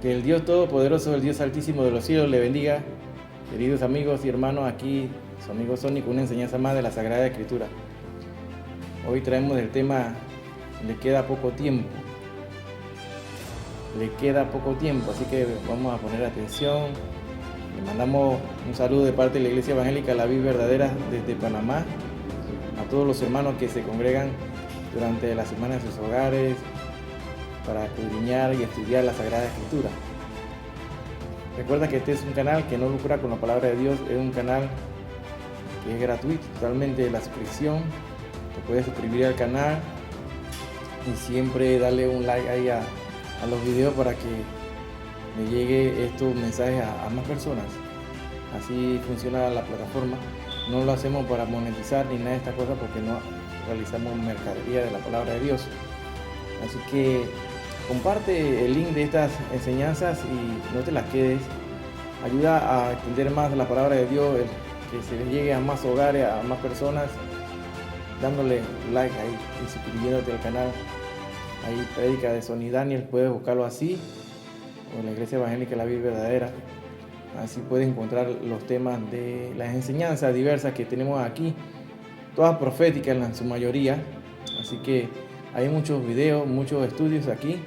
Que el Dios Todopoderoso, el Dios Altísimo de los cielos le bendiga. Queridos amigos y hermanos, aquí su amigo Sony con una enseñanza más de la Sagrada Escritura. Hoy traemos el tema le queda poco tiempo. Le queda poco tiempo, así que vamos a poner atención. Le mandamos un saludo de parte de la Iglesia Evangélica La Vid Verdadera desde Panamá a todos los hermanos que se congregan durante la semana en sus hogares para escudriñar y estudiar la Sagrada Escritura. Recuerda que este es un canal que no lucra con la palabra de Dios, es un canal que es gratuito, totalmente la suscripción. Te puedes suscribir al canal y siempre darle un like ahí a los videos para que me llegue estos mensajes a más personas. Así funciona la plataforma. No lo hacemos para monetizar ni nada de estas cosas porque no realizamos mercadería de la palabra de Dios. Así que comparte el link de estas enseñanzas y no te las quedes. Ayuda a extender más la palabra de Dios, que se le llegue a más hogares, a más personas, dándole like ahí y suscribiéndote al canal. Ahí Prédica de Sony Daniel, puedes buscarlo así, o la Iglesia Evangélica La Vid Verdadera. Así puedes encontrar los temas de las enseñanzas diversas que tenemos aquí, todas proféticas en su mayoría. Así que hay muchos videos, muchos estudios aquí,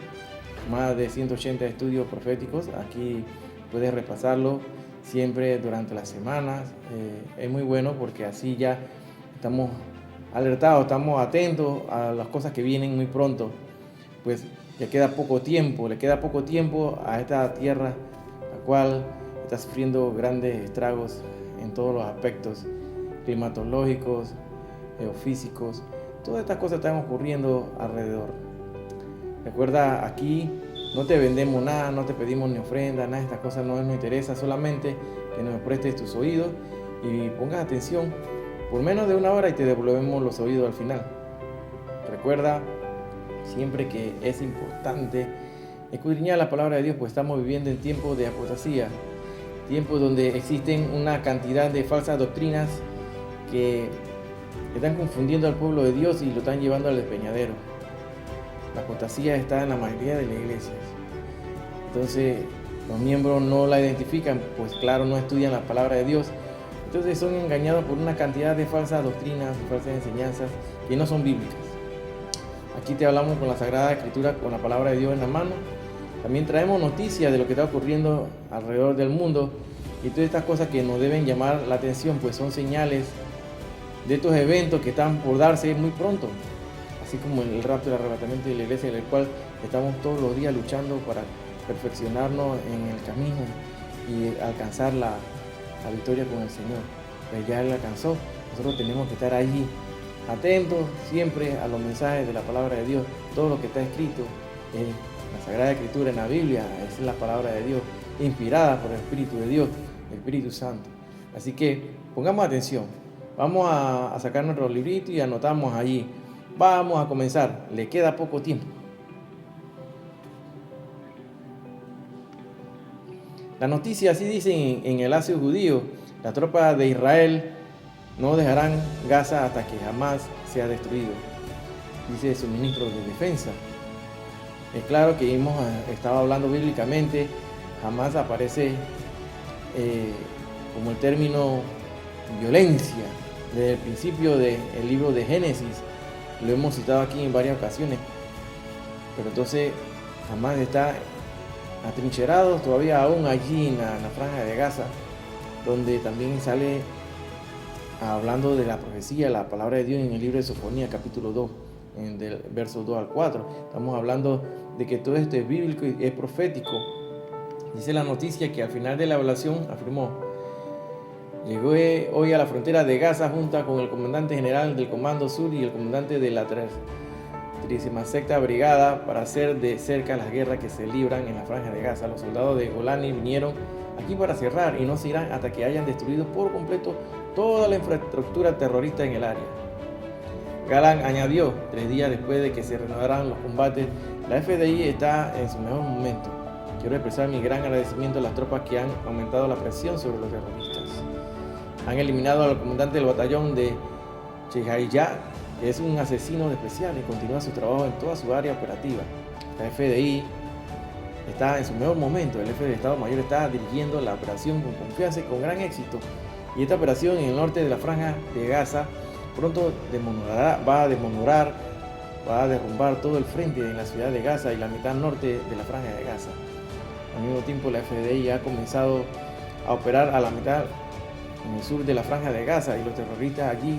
más de 180 estudios proféticos. Aquí puedes repasarlo siempre durante las semanas. Es muy bueno porque así ya estamos alertados, estamos atentos a las cosas que vienen muy pronto. Pues le queda poco tiempo a esta tierra, la cual está sufriendo grandes estragos en todos los aspectos climatológicos, geofísicos. Todas estas cosas están ocurriendo alrededor. Recuerda, aquí no te vendemos nada, no te pedimos ni ofrenda, nada de estas cosas no nos interesa, solamente que nos prestes tus oídos y pongas atención por menos de una hora y te devolvemos los oídos al final. Recuerda siempre que es importante escudriñar la palabra de Dios, pues estamos viviendo en tiempos de apostasía, tiempos donde existen una cantidad de falsas doctrinas que están confundiendo al pueblo de Dios y lo están llevando al despeñadero. La apostasía está en la mayoría de las iglesias. Entonces los miembros no la identifican, pues claro, no estudian la palabra de Dios. Entonces son engañados por una cantidad de falsas doctrinas, falsas enseñanzas que no son bíblicas. Aquí te hablamos con la Sagrada Escritura, con la palabra de Dios en la mano. También traemos noticias de lo que está ocurriendo alrededor del mundo y todas estas cosas que nos deben llamar la atención, pues son señales de estos eventos que están por darse muy pronto, así como el rapto y el arrebatamiento de la iglesia, en el cual estamos todos los días luchando para perfeccionarnos en el camino y alcanzar la victoria con el Señor. Pues ya Él alcanzó, nosotros tenemos que estar allí atentos siempre a los mensajes de la palabra de Dios. Todo lo que está escrito en la Sagrada Escritura, en la Biblia, es la palabra de Dios, inspirada por el Espíritu de Dios, el Espíritu Santo. Así que pongamos atención. Vamos a sacar nuestro librito y anotamos allí. Vamos a comenzar. Le queda poco tiempo. La noticia así dice en el Asia judío: las tropas de Israel no dejarán Gaza hasta que jamás sea destruido, dice su ministro de defensa. Es claro que hemos estado hablando bíblicamente, jamás aparece como el término violencia. Desde el principio del libro de Génesis lo hemos citado aquí en varias ocasiones, pero entonces jamás está atrincherados todavía aún allí en la franja de Gaza, donde también sale hablando de la profecía, la palabra de Dios en el libro de Sofonías capítulo 2, del verso 2 al 4. Estamos hablando de que todo esto es bíblico y es profético. Dice la noticia que al final de la evaluación afirmó: llegó hoy a la frontera de Gaza junto con el comandante general del Comando Sur y el comandante de la 36ª Brigada para hacer de cerca las guerras que se libran en la franja de Gaza. Los soldados de Golani vinieron aquí para cerrar y no se irán hasta que hayan destruido por completo toda la infraestructura terrorista en el área. Galán añadió: 3 días después de que se reanudaran los combates, la FDI está en su mejor momento. Quiero expresar mi gran agradecimiento a las tropas que han aumentado la presión sobre los terroristas. Han eliminado al comandante del batallón de Chehayá, que es un asesino especial y continúa su trabajo en toda su área operativa. La FDI está en su mejor momento. El jefe de Estado Mayor está dirigiendo la operación con confianza y con gran éxito. Y esta operación en el norte de la Franja de Gaza pronto va a derrumbar todo el frente en la ciudad de Gaza y la mitad norte de la Franja de Gaza. Al mismo tiempo, la FDI ha comenzado a operar a la mitad en el sur de la Franja de Gaza y los terroristas allí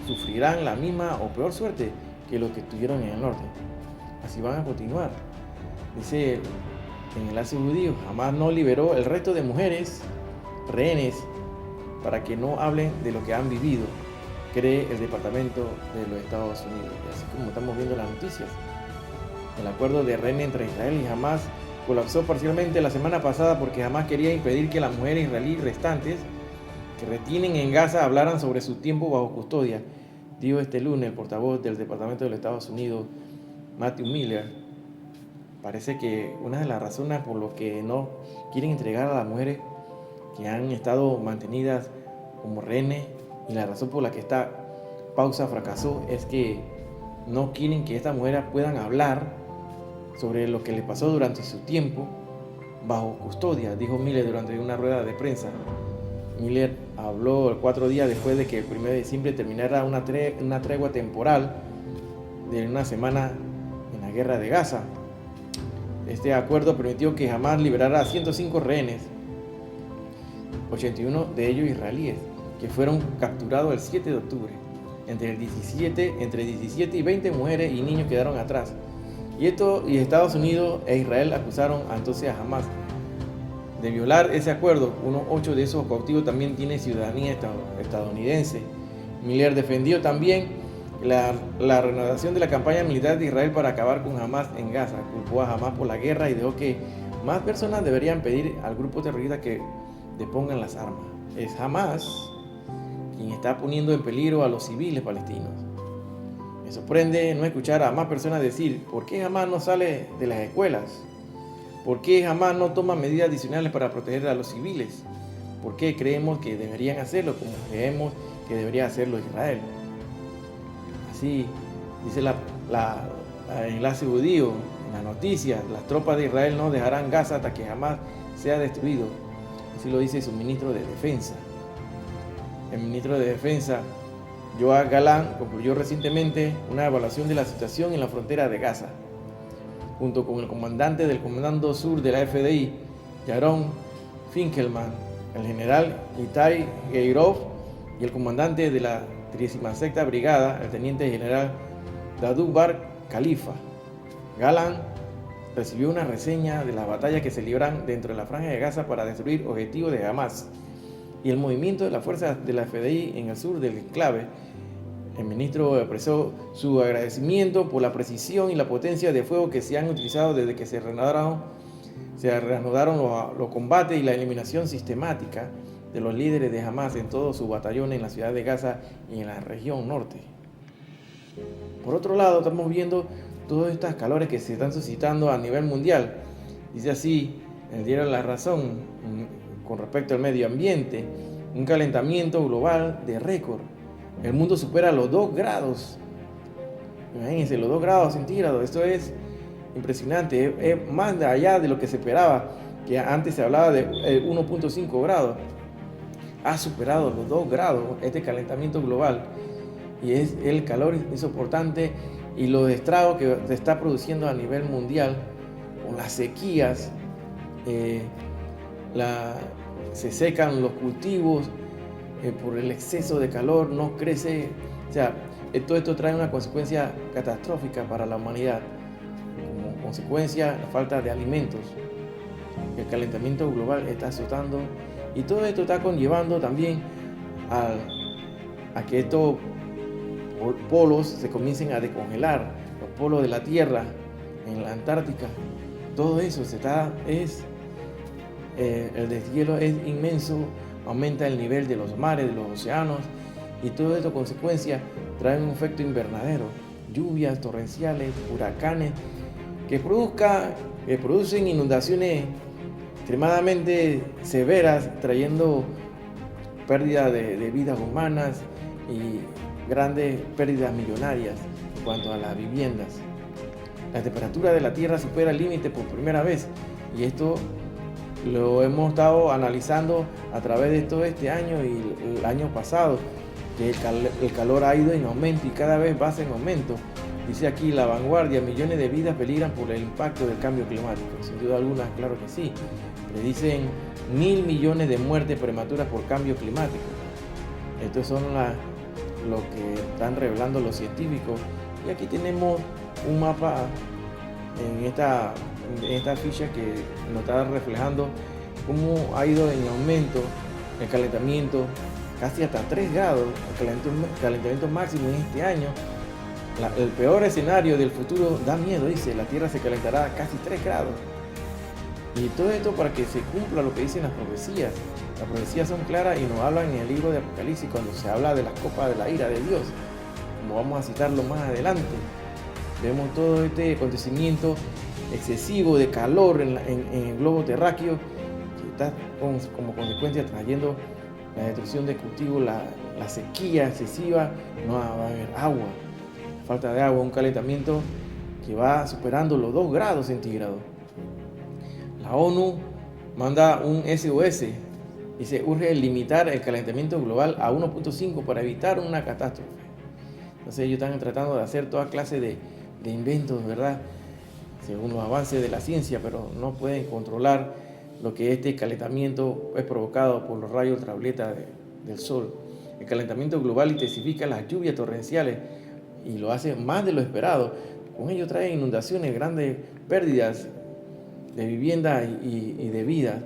sufrirán la misma o peor suerte que los que tuvieron en el norte. Así van a continuar. Dice en el enlace judío, Hamás no liberó el resto de mujeres rehenes para que no hablen de lo que han vivido, cree el Departamento de los Estados Unidos. Y así como estamos viendo las noticias, el acuerdo de rehenes entre Israel y Hamás colapsó parcialmente la semana pasada porque Hamás quería impedir que las mujeres israelíes restantes que retienen en Gaza hablaran sobre su tiempo bajo custodia, dijo este lunes el portavoz del Departamento de los Estados Unidos, Matthew Miller. Parece que una de las razones por las que no quieren entregar a las mujeres que han estado mantenidas como rehenes y la razón por la que esta pausa fracasó es que no quieren que estas mujeres puedan hablar sobre lo que les pasó durante su tiempo bajo custodia, dijo Miller durante una rueda de prensa. Miller habló 4 días después de que el 1 de diciembre terminara una tregua temporal de una semana en la guerra de Gaza. Este acuerdo permitió que Hamás liberara a 105 rehenes, 81 de ellos israelíes, que fueron capturados el 7 de octubre. Entre 17 y 20 mujeres y niños quedaron atrás. Y Estados Unidos e Israel acusaron entonces a Hamás de violar ese acuerdo. 8 de esos cautivos también tienen ciudadanía estadounidense. Miller defendió también la renovación de la campaña militar de Israel para acabar con Hamás en Gaza. Culpó a Hamás por la guerra y dijo que más personas deberían pedir al grupo terrorista que depongan las armas. Es Hamás quien está poniendo en peligro a los civiles palestinos. Me sorprende no escuchar a más personas decir: ¿por qué Hamás no sale de las escuelas? ¿Por qué Hamás no toma medidas adicionales para proteger a los civiles? ¿Por qué creemos que deberían hacerlo como creemos que debería hacerlo Israel? Así dice el enlace judío en las noticias: las tropas de Israel no dejarán Gaza hasta que Hamás sea destruido. Así lo dice su ministro de Defensa. El ministro de Defensa, Yoav Gallant, concluyó recientemente una evaluación de la situación en la frontera de Gaza, junto con el comandante del Comando Sur de la FDI, Yaron Finkelman, el general Itai Geirov y el comandante de la 36ª Brigada, el teniente general Dadou Bar Khalifa. Gallant recibió una reseña de las batallas que se libran dentro de la Franja de Gaza para destruir objetivos de Hamás y el movimiento de las fuerzas de la FDI en el sur del enclave. El ministro expresó su agradecimiento por la precisión y la potencia de fuego que se han utilizado desde que se reanudaron los combates y la eliminación sistemática de los líderes de Hamás en todos sus batallones en la ciudad de Gaza y en la región norte. Por otro lado, estamos viendo todas estas calores que se están suscitando a nivel mundial. Dice así el diario La Razón con respecto al medio ambiente: un calentamiento global de récord. El mundo supera los 2 grados. Imagínense, los 2 grados centígrados. Esto es impresionante. Es más de allá de lo que se esperaba, que antes se hablaba de 1.5 grados. Ha superado los 2 grados este calentamiento global. Y es el calor insoportante y los estragos que se está produciendo a nivel mundial con las sequías. Se secan los cultivos por el exceso de calor, no crece. O sea, todo esto trae una consecuencia catastrófica para la humanidad. Como consecuencia, la falta de alimentos. El calentamiento global está azotando y todo esto está conllevando también a que estos polos se comiencen a descongelar, los polos de la Tierra en la Antártica. Todo eso el deshielo es inmenso, aumenta el nivel de los mares, de los océanos, y todo esto consecuencia trae un efecto invernadero, lluvias torrenciales, huracanes que producen inundaciones extremadamente severas, trayendo pérdida de vidas humanas y grandes pérdidas millonarias en cuanto a las viviendas. la temperatura de la Tierra supera el límite por primera vez. Y esto lo hemos estado analizando a través de todo este año y el año pasado, que el calor ha ido en aumento y cada vez va en aumento. Dice aquí La Vanguardia, millones de vidas peligran por el impacto del cambio climático. Sin duda alguna, claro que sí. Le dicen 1.000 millones de muertes prematuras por cambio climático. Estos son lo que están revelando los científicos. Y aquí tenemos un mapa en esta ficha que nos está reflejando cómo ha ido en aumento el calentamiento, casi hasta 3 grados, el calentamiento máximo en este año. El peor escenario del futuro da miedo, dice, la Tierra se calentará a casi 3 grados. Y todo esto para que se cumpla lo que dicen las profecías. Las profecías son claras y nos hablan en el libro de Apocalipsis cuando se habla de las copas de la ira de Dios, como vamos a citarlo más adelante. Vemos todo este acontecimiento excesivo de calor en el globo terráqueo que está como consecuencia trayendo la destrucción de cultivos, la sequía excesiva, no va a haber agua, falta de agua, un calentamiento que va superando los 2 grados centígrados. La ONU manda un SOS y se urge limitar el calentamiento global a 1.5 para evitar una catástrofe. Entonces ellos están tratando de hacer toda clase de inventos, ¿verdad?, según los avances de la ciencia, pero no pueden controlar lo que este calentamiento es provocado por los rayos ultravioleta del sol. El calentamiento global intensifica las lluvias torrenciales y lo hace más de lo esperado. Con ello trae inundaciones, grandes pérdidas de vivienda y de vida.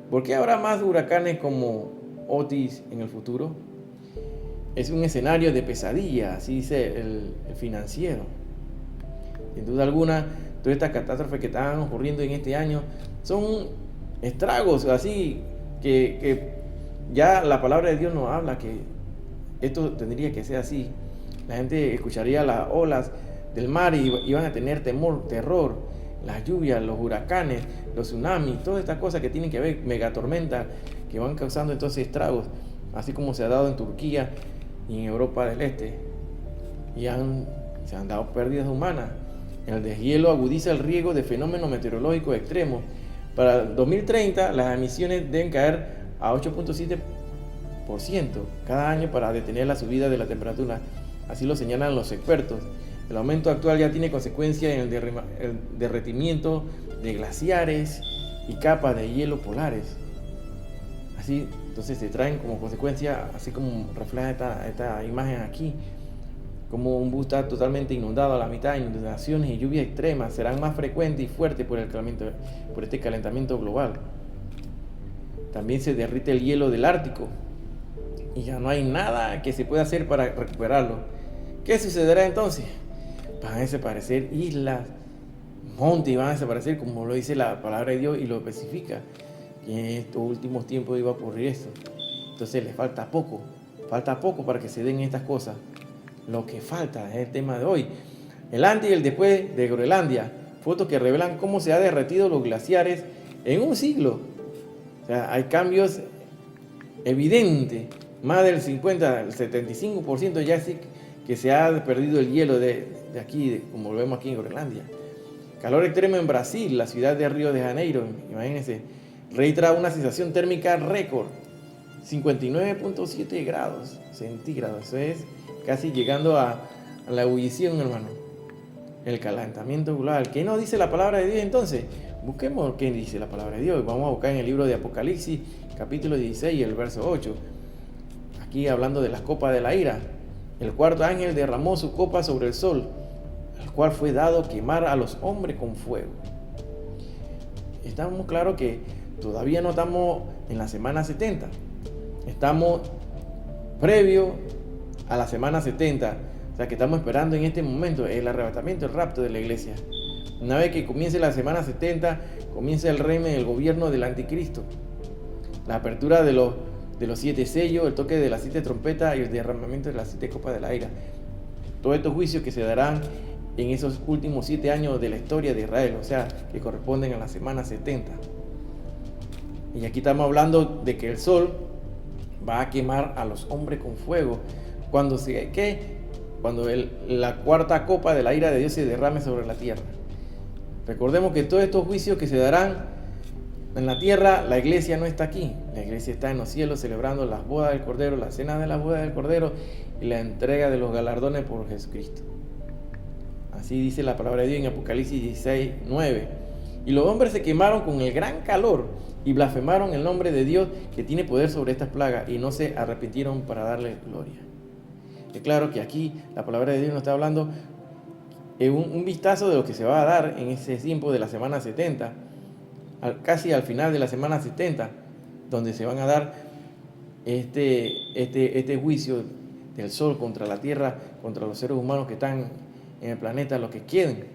¿Por qué habrá más huracanes como Otis en el futuro? Es un escenario de pesadilla, así dice el financiero. Sin duda alguna, todas estas catástrofes que están ocurriendo en este año son estragos, así que ya la palabra de Dios nos habla que esto tendría que ser así. La gente escucharía las olas del mar y iban a tener temor, terror, las lluvias, los huracanes, los tsunamis, todas estas cosas que tienen que ver, megatormentas que van causando entonces estragos, así como se ha dado en Turquía y en Europa del Este, y se han dado pérdidas humanas. El deshielo agudiza el riesgo de fenómenos meteorológicos extremos. Para 2030 las emisiones deben caer a 8.7% cada año para detener la subida de la temperatura. Así lo señalan los expertos. El aumento actual ya tiene consecuencias en el derretimiento de glaciares y capas de hielo polares. Así, entonces se traen como consecuencia, así como refleja esta imagen aquí, como un bus está totalmente inundado a la mitad. Inundaciones y lluvias extremas serán más frecuentes y fuertes por este calentamiento global. También se derrite el hielo del Ártico y ya no hay nada que se pueda hacer para recuperarlo. ¿Qué sucederá entonces? Van a desaparecer islas, montes, van a desaparecer, como lo dice la palabra de Dios y lo especifica, que en estos últimos tiempos iba a ocurrir esto. Entonces les falta poco para que se den estas cosas. Lo que falta es el tema de hoy. El antes y el después de Groenlandia. Fotos que revelan cómo se han derretido los glaciares en un siglo. O sea, hay cambios evidentes. Más del 50, el 75% ya sí que se ha perdido el hielo de aquí, como lo vemos aquí en Groenlandia. Calor extremo en Brasil, la ciudad de Río de Janeiro. Imagínense, registra una sensación térmica récord. 59.7 grados centígrados. Eso es casi llegando a la ebullición, hermano. El calentamiento global. ¿Qué nos dice la palabra de Dios entonces? Busquemos qué dice la palabra de Dios. Vamos a buscar en el libro de Apocalipsis, capítulo 16, el verso 8. Aquí hablando de las copas de la ira. El cuarto ángel derramó su copa sobre el sol, al cual fue dado quemar a los hombres con fuego. Estamos claros que todavía no estamos en la semana 70. Estamos previo a la semana 70. O sea que estamos esperando en este momento el arrebatamiento, el rapto de la iglesia. Una vez que comience la semana 70, comienza el reino y el gobierno del anticristo. La apertura de los 7 sellos, el toque de las 7 trompetas y el derramamiento de las 7 copas de la ira. Todos estos juicios que se darán en esos últimos 7 años de la historia de Israel, o sea, que corresponden a la semana 70. Y aquí estamos hablando de que el sol va a quemar a los hombres con fuego. Cuando la cuarta copa de la ira de Dios se derrame sobre la tierra. Recordemos que todos estos juicios que se darán en la tierra, la iglesia no está aquí. La iglesia está en los cielos celebrando las bodas del Cordero, la cena de las bodas del Cordero y la entrega de los galardones por Jesucristo. Así dice la palabra de Dios en Apocalipsis 16, 9. Y los hombres se quemaron con el gran calor y blasfemaron el nombre de Dios que tiene poder sobre estas plagas y no se arrepintieron para darle gloria. Es claro que aquí la palabra de Dios nos está hablando un vistazo de lo que se va a dar en ese tiempo de la semana 70, casi al final de la semana 70, donde se van a dar este juicio del sol contra la tierra, contra los seres humanos que están en el planeta, los que queden.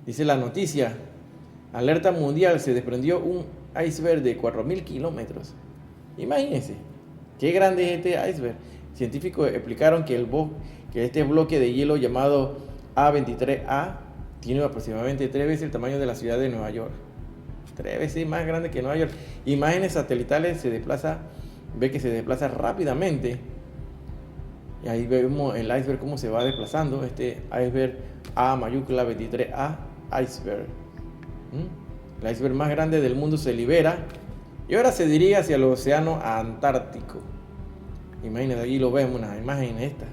Dice la noticia, alerta mundial, se desprendió un iceberg de 4.000 kilómetros. Imagínense, qué grande es este iceberg. Científicos explicaron que este bloque de hielo llamado A23A tiene aproximadamente 3 veces el tamaño de la ciudad de Nueva York. 3 veces más grande que Nueva York. Imágenes satelitales ve que se desplaza rápidamente. Y ahí vemos el iceberg cómo se va desplazando. Este iceberg A mayúscula 23A iceberg. El iceberg más grande del mundo se libera y ahora se dirige hacia el océano Antártico. Imagínense, aquí lo vemos, una imagen esta.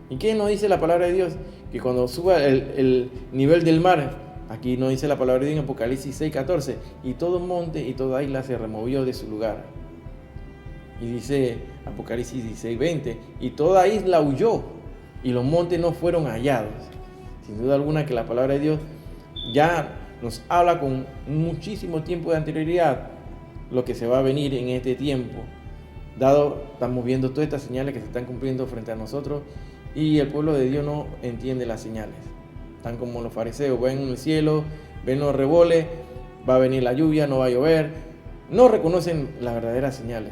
¿Y qué nos dice la palabra de Dios? Que cuando suba el nivel del mar, aquí nos dice la palabra de Dios en Apocalipsis 6:14, y todo monte y toda isla se removió de su lugar. Y dice Apocalipsis 16:20, y toda isla huyó y los montes no fueron hallados. Sin duda alguna que la palabra de Dios ya nos habla con muchísimo tiempo de anterioridad lo que se va a venir en este tiempo. Estamos viendo todas estas señales que se están cumpliendo frente a nosotros y el pueblo de Dios no entiende las señales. Están como los fariseos, ven el cielo, ven los revoles, va a venir la lluvia, no va a llover. No reconocen las verdaderas señales.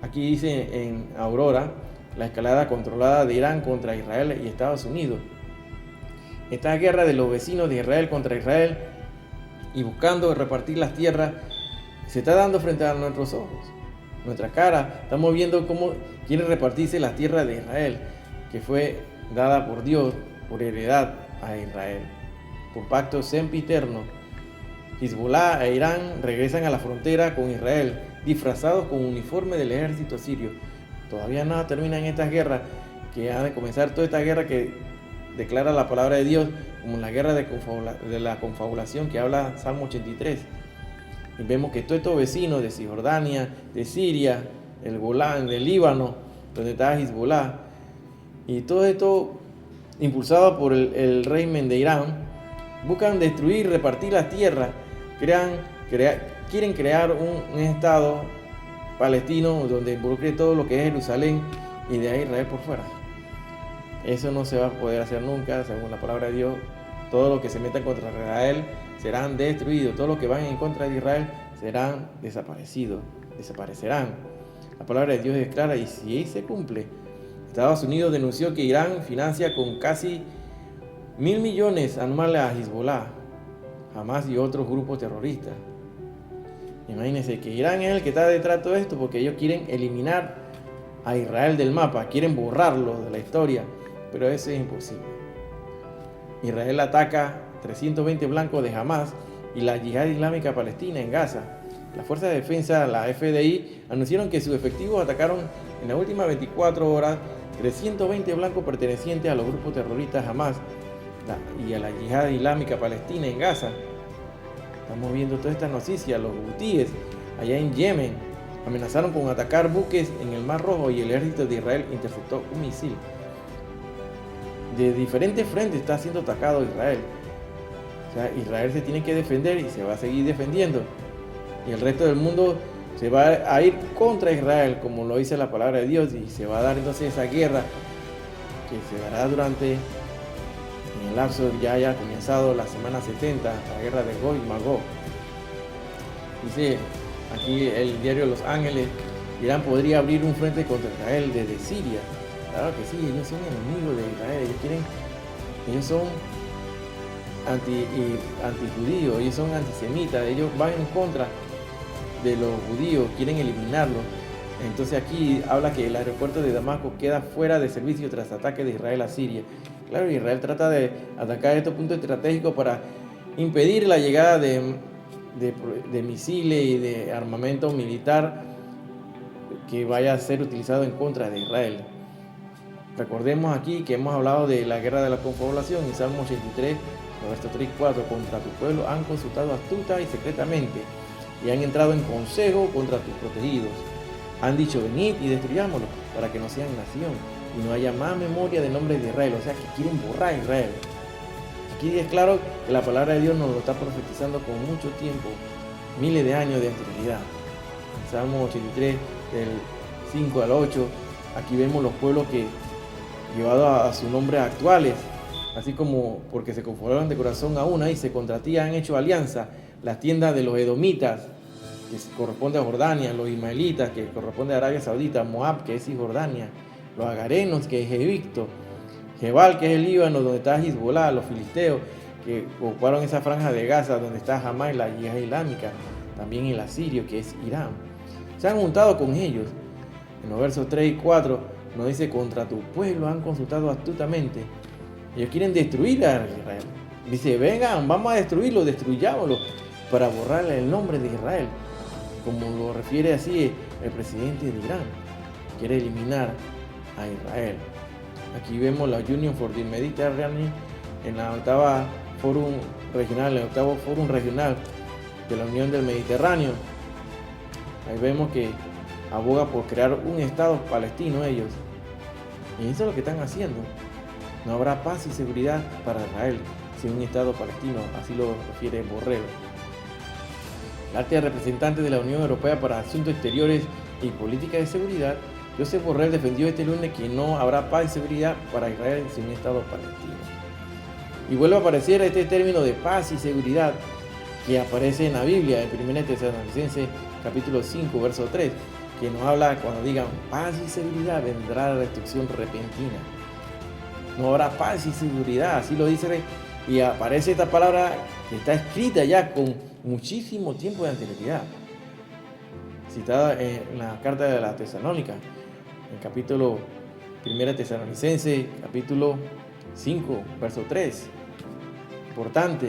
Aquí dice en Aurora, la escalada controlada de Irán contra Israel y Estados Unidos. Esta guerra de los vecinos de Israel contra Israel y buscando repartir las tierras se está dando frente a nuestros ojos, nuestra cara. Estamos viendo cómo quieren repartirse las tierras de Israel, que fue dada por Dios por heredad a Israel, por pacto sempiterno. Hezbolá e Irán regresan a la frontera con Israel, disfrazados con uniforme del ejército sirio. Todavía nada termina en estas guerras, que ha de comenzar toda esta guerra que declara la palabra de Dios como la guerra de la confabulación que habla Salmo 83. Y vemos que todos estos vecinos de Cisjordania, de Siria, el Golán, del Líbano, donde está Hezbolá, y todo esto impulsado por el régimen de Irán, buscan destruir, repartir las tierras, quieren crear un estado palestino donde involucre todo lo que es Jerusalén y de ahí Israel por fuera. Eso no se va a poder hacer nunca, según la palabra de Dios. Todo lo que se metan contra Israel serán destruidos. Todos los que van en contra de Israel serán desaparecerán. La palabra de Dios es clara y si se cumple. Estados Unidos denunció que Irán financia con casi 1.000 millones anuales a Hezbolá, Hamas y otros grupos terroristas. Imagínense que Irán es el que está detrás de todo esto porque ellos quieren eliminar a Israel del mapa, quieren borrarlo de la historia, pero eso es imposible. Israel ataca 320 blancos de Hamas y la Yihad Islámica Palestina en Gaza. Las fuerzas de defensa, la FDI, anunciaron que sus efectivos atacaron en las últimas 24 horas 320 blancos pertenecientes a los grupos terroristas Hamas y a la Yihad Islámica Palestina en Gaza. Estamos viendo todas estas noticias. Los hutíes allá en Yemen amenazaron con atacar buques en el Mar Rojo y el ejército de Israel interceptó un misil. De diferentes frentes está siendo atacado Israel. O sea, Israel se tiene que defender y se va a seguir defendiendo. Y el resto del mundo se va a ir contra Israel, como lo dice la palabra de Dios, y se va a dar entonces esa guerra que se dará durante, en el lapso ya haya comenzado la semana 70, la guerra de Gog y Magog. Dice aquí el diario Los Ángeles, Irán podría abrir un frente contra Israel desde Siria. Claro que sí, ellos son enemigos de Israel, ellos son antijudíos, ellos son antisemitas, ellos van en contra de los judíos, quieren eliminarlos. Entonces aquí habla que el aeropuerto de Damasco queda fuera de servicio tras ataque de Israel a Siria. Claro, Israel trata de atacar estos puntos estratégicos para impedir la llegada de misiles y de armamento militar que vaya a ser utilizado en contra de Israel. Recordemos aquí que hemos hablado de la guerra de la confabulación en Salmo 83, versos 3 y 4. Contra tu pueblo han consultado astuta y secretamente, y han entrado en consejo contra tus protegidos. Han dicho, venid y destruyámoslo, para que no sean nación, y no haya más memoria del nombre de Israel. O sea, que quieren borrar a Israel. Aquí es claro que la palabra de Dios nos lo está profetizando con mucho tiempo, miles de años de anterioridad. En Salmo 83, del 5 al 8, aquí vemos los pueblos que, llevados a su nombre actuales, así como porque se conformaron de corazón a una y se contra ti han hecho alianza, las tiendas de los edomitas, que corresponde a Jordania, los ismaelitas, que corresponde a Arabia Saudita, Moab, que es Cisjordania, los agarenos, que es Egipto, Jebal, que es el Líbano, donde está Hezbolá, los filisteos, que ocuparon esa franja de Gaza, donde está Hamas, la yihad islámica, también el asirio, que es Irán. Se han juntado con ellos. En los versos 3 y 4 nos dice, contra tu pueblo han consultado astutamente. Ellos quieren destruir a Israel. Dice, vengan, vamos a destruirlo, destruyámoslo, para borrarle el nombre de Israel. Como lo refiere así el presidente de Irán. Quiere eliminar a Israel. Aquí vemos la Union for the Mediterranean en la octava fórum regional, el octavo fórum regional de la Unión del Mediterráneo. Ahí vemos que aboga por crear un Estado palestino ellos. Y eso es lo que están haciendo. No habrá paz y seguridad para Israel sin un Estado palestino, así lo refiere Borrell. El alto representante de la Unión Europea para Asuntos Exteriores y Política de Seguridad, Josep Borrell, defendió este lunes que no habrá paz y seguridad para Israel sin un Estado palestino. Y vuelve a aparecer este término de paz y seguridad que aparece en la Biblia, en 1 Tesalonicenses capítulo 5, verso 3, que nos habla cuando digan paz y seguridad vendrá la destrucción repentina. No habrá paz y seguridad, así lo dice, y aparece esta palabra que está escrita ya con muchísimo tiempo de anterioridad, citada en la carta de la Tesalónica, en capítulo 1 Tesalonicenses, capítulo 5, verso 3. Importante,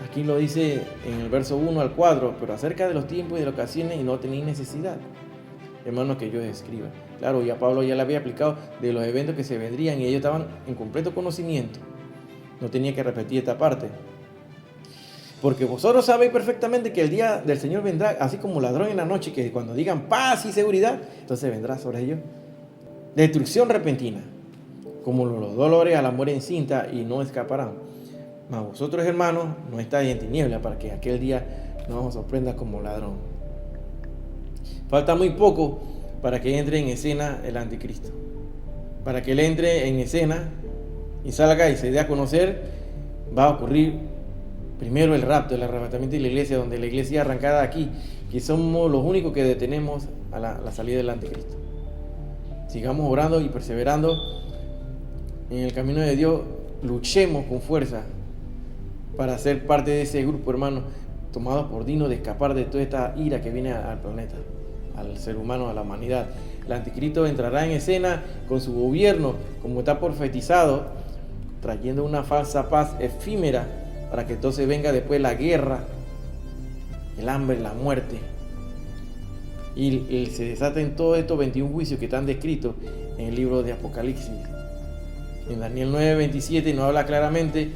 aquí lo dice en el verso 1 al 4, pero acerca de los tiempos y de las ocasiones y no tenéis necesidad, hermanos, que yo les escriba. Claro, ya Pablo ya le había explicado de los eventos que se vendrían y ellos estaban en completo conocimiento. No tenía que repetir esta parte. Porque vosotros sabéis perfectamente que el día del Señor vendrá, así como ladrón en la noche, que cuando digan paz y seguridad, entonces vendrá sobre ellos destrucción repentina, como los dolores a la mujer encinta, y no escaparán. Mas vosotros, hermanos, no estáis en tinieblas, para que aquel día no os sorprenda como ladrón. Falta muy poco para que entre en escena el anticristo. Para que él entre en escena y salga y se dé a conocer, va a ocurrir primero el rapto, el arrebatamiento de la iglesia, donde la iglesia arrancada aquí, que somos los únicos que detenemos a la salida del anticristo. Sigamos orando y perseverando en el camino de Dios, luchemos con fuerza para ser parte de ese grupo, hermano, tomado por digno de escapar de toda esta ira que viene al planeta, al ser humano, a la humanidad. El anticristo entrará en escena con su gobierno, como está profetizado, trayendo una falsa paz efímera, para que entonces venga después la guerra, el hambre, la muerte, y se desaten todos estos 21 juicios que están descritos en el libro de Apocalipsis. En Daniel 9:27 nos habla claramente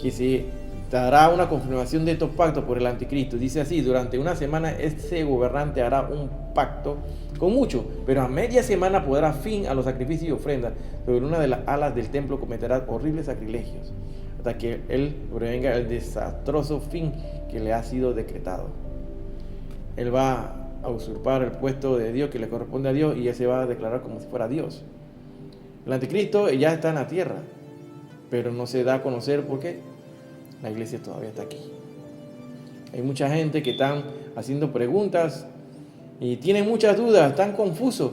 que se dará una confirmación de estos pactos por el anticristo. Dice así: durante una semana ese gobernante hará un pacto con muchos, pero a media semana pondrá fin a los sacrificios y ofrendas. Sobre una de las alas del templo cometerá horribles sacrilegios, hasta que él sobrevenga el desastroso fin que le ha sido decretado. Él va a usurpar el puesto de Dios que le corresponde a Dios, y él se va a declarar como si fuera Dios. El anticristo ya está en la tierra, pero no se da a conocer porque la iglesia todavía está aquí. Hay mucha gente que están haciendo preguntas y tienen muchas dudas, están confusos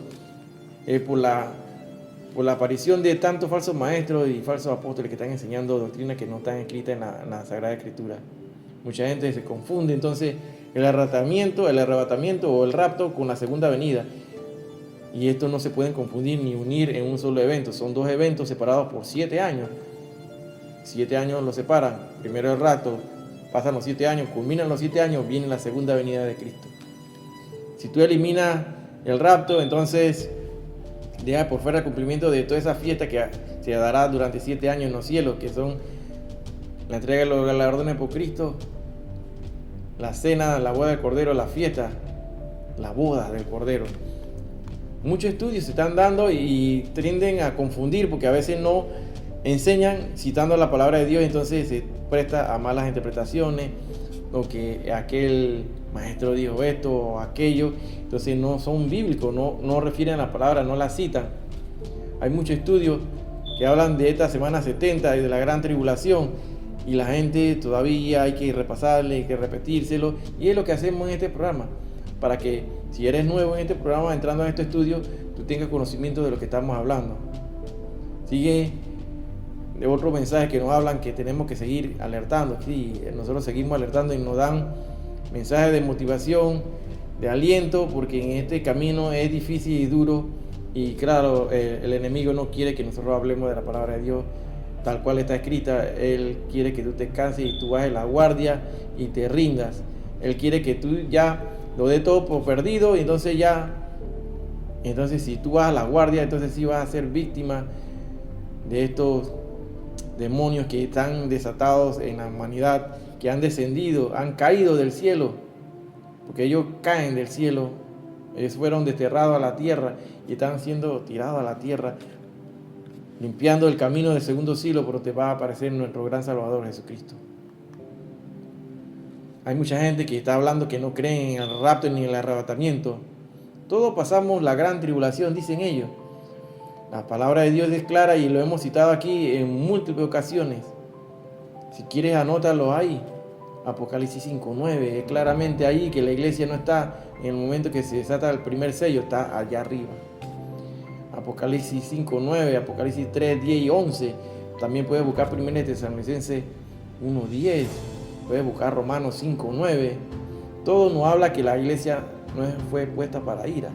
por la aparición de tantos falsos maestros y falsos apóstoles que están enseñando doctrinas que no están escritas en la Sagrada Escritura. Mucha gente se confunde entonces el arrebatamiento o el rapto con la segunda venida. Y estos no se pueden confundir ni unir en un solo evento. Son dos eventos separados por 7 años. 7 años los separan. Primero el rapto, pasan los 7 años, culminan los 7 años, viene la segunda venida de Cristo. Si tú eliminas el rapto, entonces deja por fuera el cumplimiento de toda esa fiesta que se dará durante 7 años en los cielos, que son la entrega de los galardones por Cristo, la cena, la boda del Cordero, la fiesta, la boda del Cordero. Muchos estudios se están dando y tienden a confundir porque a veces no enseñan citando la palabra de Dios, entonces se presta a malas interpretaciones, o que aquel maestro dijo esto o aquello, entonces no son bíblicos, no refieren a la palabra, no la citan. Hay muchos estudios que hablan de esta semana 70 y de la gran tribulación, y la gente todavía hay que repasarle, hay que repetírselo, y es lo que hacemos en este programa, para que si eres nuevo en este programa, entrando en este estudio, tú tengas conocimiento de lo que estamos hablando. Sigue de otros mensajes que nos hablan que tenemos que seguir alertando. Sí, nosotros seguimos alertando y nos dan mensajes de motivación, de aliento, porque en este camino es difícil y duro, y claro, el enemigo no quiere que nosotros hablemos de la palabra de Dios tal cual está escrita. Él quiere que tú te canses y tú bajes la guardia y te rindas. Él quiere que tú ya lo des todo por perdido, y entonces si tú bajas la guardia, entonces sí vas a ser víctima de estos demonios que están desatados en la humanidad, que han descendido, han caído del cielo, porque ellos caen del cielo, ellos fueron desterrados a la tierra y están siendo tirados a la tierra, limpiando el camino del segundo siglo, pero te va a aparecer nuestro gran Salvador Jesucristo. Hay mucha gente que está hablando que no creen en el rapto ni en el arrebatamiento. Todos pasamos la gran tribulación, dicen ellos. La palabra de Dios es clara y lo hemos citado aquí en múltiples ocasiones. Si quieres, anótalo ahí. Apocalipsis 5:9, es claramente ahí que la iglesia no está en el momento que se desata el primer sello, está allá arriba. Apocalipsis 5:9, Apocalipsis 3:10 y 11. También puedes buscar 1 Tesalonicenses 1:10, puedes buscar Romanos 5:9. Todo nos habla que la iglesia no fue puesta para ira.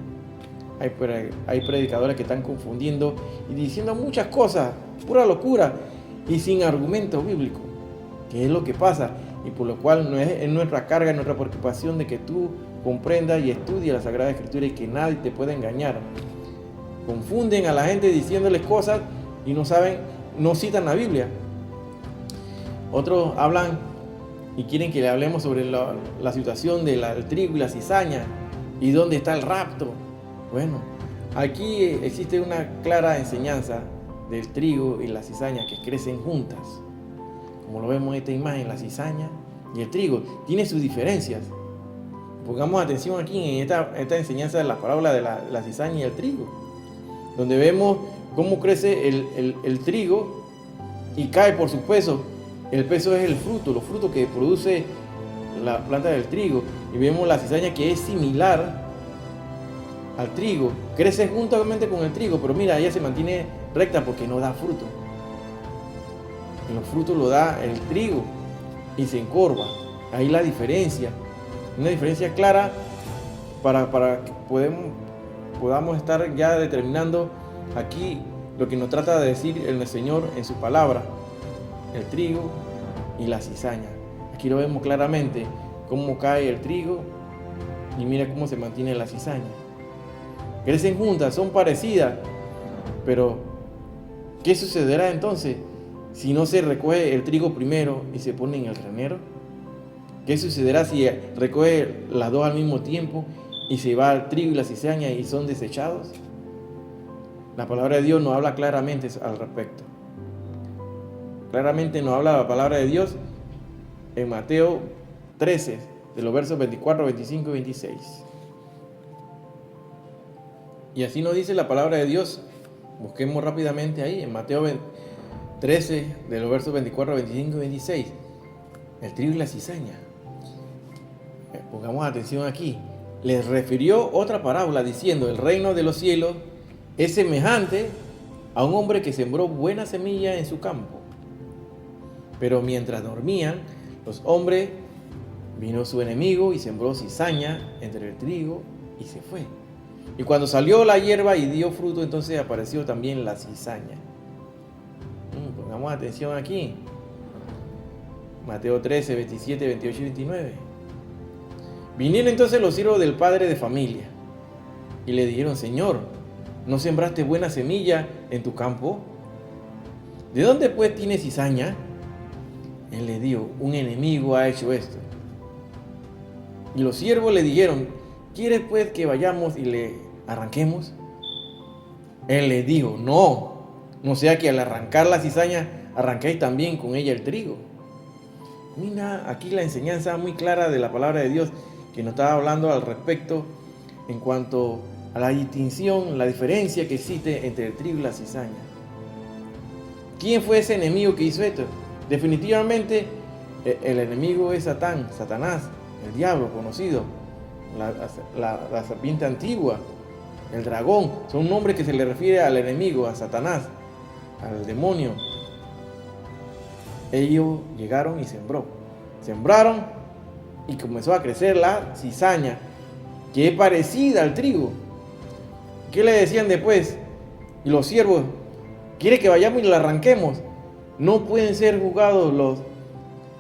Hay predicadores que están confundiendo y diciendo muchas cosas, pura locura y sin argumento bíblico, que es lo que pasa, y por lo cual no es nuestra carga, es nuestra preocupación de que tú comprendas y estudies la Sagrada Escritura y que nadie te pueda engañar. Confunden a la gente diciéndoles cosas y no saben, no citan la Biblia. Otros hablan y quieren que le hablemos sobre la situación del trigo y la cizaña y dónde está el rapto. Bueno, aquí existe una clara enseñanza del trigo y la cizaña que crecen juntas. Como lo vemos en esta imagen, la cizaña y el trigo tienen sus diferencias. Pongamos atención aquí en esta enseñanza de la parábola de la cizaña y el trigo, donde vemos cómo crece el trigo y cae por su peso. El peso es el fruto, los frutos que produce la planta del trigo. Y vemos la cizaña que es similar al trigo, crece juntamente con el trigo, pero mira, ella se mantiene recta porque no da fruto. Los frutos lo da el trigo y se encorva. Ahí la diferencia, una diferencia clara para que podamos estar ya determinando aquí lo que nos trata de decir el Señor en su palabra, el trigo y la cizaña. Aquí lo vemos claramente, cómo cae el trigo y mira cómo se mantiene la cizaña. Crecen juntas, son parecidas, pero ¿qué sucederá entonces si no se recoge el trigo primero y se pone en el granero? ¿Qué sucederá si recoge las dos al mismo tiempo y se va el trigo y la cizaña y son desechados? La palabra de Dios nos habla claramente al respecto. Claramente nos habla la palabra de Dios en Mateo 13, de los versos 24, 25 y 26. Y así nos dice la palabra de Dios. Busquemos rápidamente ahí en Mateo 13, de los versos 24, 25 y 26. El trigo y la cizaña. Pongamos atención aquí. Les refirió otra parábola diciendo: el reino de los cielos es semejante a un hombre que sembró buena semilla en su campo. Pero mientras dormían los hombres, vino su enemigo y sembró cizaña entre el trigo y se fue. Y cuando salió la hierba y dio fruto, entonces apareció también la cizaña. Pongamos atención aquí. Mateo 13, 27, 28 y 29. Vinieron entonces los siervos del padre de familia y le dijeron: Señor, ¿no sembraste buena semilla en tu campo? ¿De dónde pues tienes cizaña? Él le dijo: un enemigo ha hecho esto. Y los siervos le dijeron: ¿quieres pues que vayamos y le arranquemos? Él le dijo: no sea que al arrancar la cizaña arranquéis también con ella el trigo. Mira aquí la enseñanza muy clara de la palabra de Dios que nos está hablando al respecto en cuanto a la distinción, la diferencia que existe entre el trigo y la cizaña. ¿Quién fue ese enemigo que hizo esto? Definitivamente el enemigo es Satanás, el diablo conocido, la serpiente antigua, el dragón. Son nombres que se le refiere al enemigo, a Satanás, al demonio. Ellos llegaron y sembraron y comenzó a crecer la cizaña, que es parecida al trigo. ¿Qué le decían después? Y los siervos: ¿quiere que vayamos y la arranquemos? No pueden ser juzgados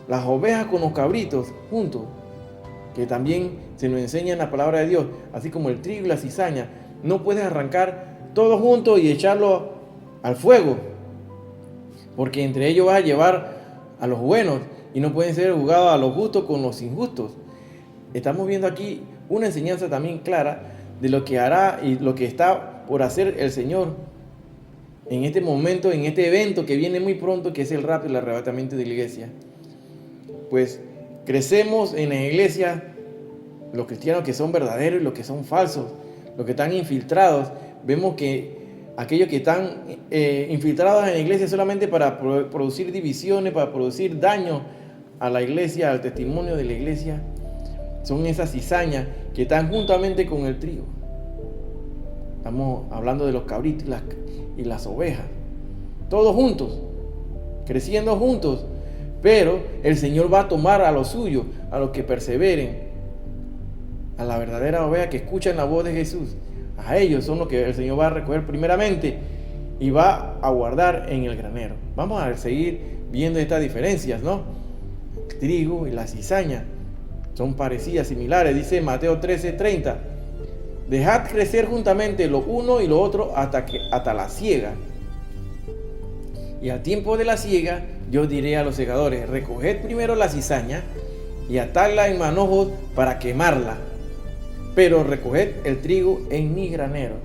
las ovejas con los cabritos juntos, que también se nos enseña en la palabra de Dios, así como el trigo y la cizaña. No puedes arrancar todo junto y echarlo al fuego, porque entre ellos vas a llevar a los buenos y no pueden ser juzgados a los justos con los injustos. Estamos viendo aquí una enseñanza también clara de lo que hará y lo que está por hacer el Señor en este momento, en este evento que viene muy pronto, que es el rapto y el arrebatamiento de la iglesia. Pues crecemos en la iglesia los cristianos que son verdaderos y los que son falsos, los que están infiltrados. Vemos que aquellos que están infiltrados en la iglesia solamente para producir divisiones, para producir daño a la iglesia, al testimonio de la iglesia, son esas cizañas que están juntamente con el trigo. Estamos hablando de los cabritos y las ovejas, todos juntos, creciendo juntos. Pero el Señor va a tomar a los suyos, a los que perseveren, a la verdadera oveja que escuchan la voz de Jesús. A ellos son los que el Señor va a recoger primeramente y va a guardar en el granero. Vamos a seguir viendo estas diferencias, ¿no? El trigo y la cizaña son parecidas, similares. Dice Mateo 13:30: dejad crecer juntamente lo uno y lo otro hasta la siega. Y al tiempo de la siega, yo diré a los segadores: recoged primero la cizaña y atadla en manojos para quemarla, pero recoged el trigo en mi granero.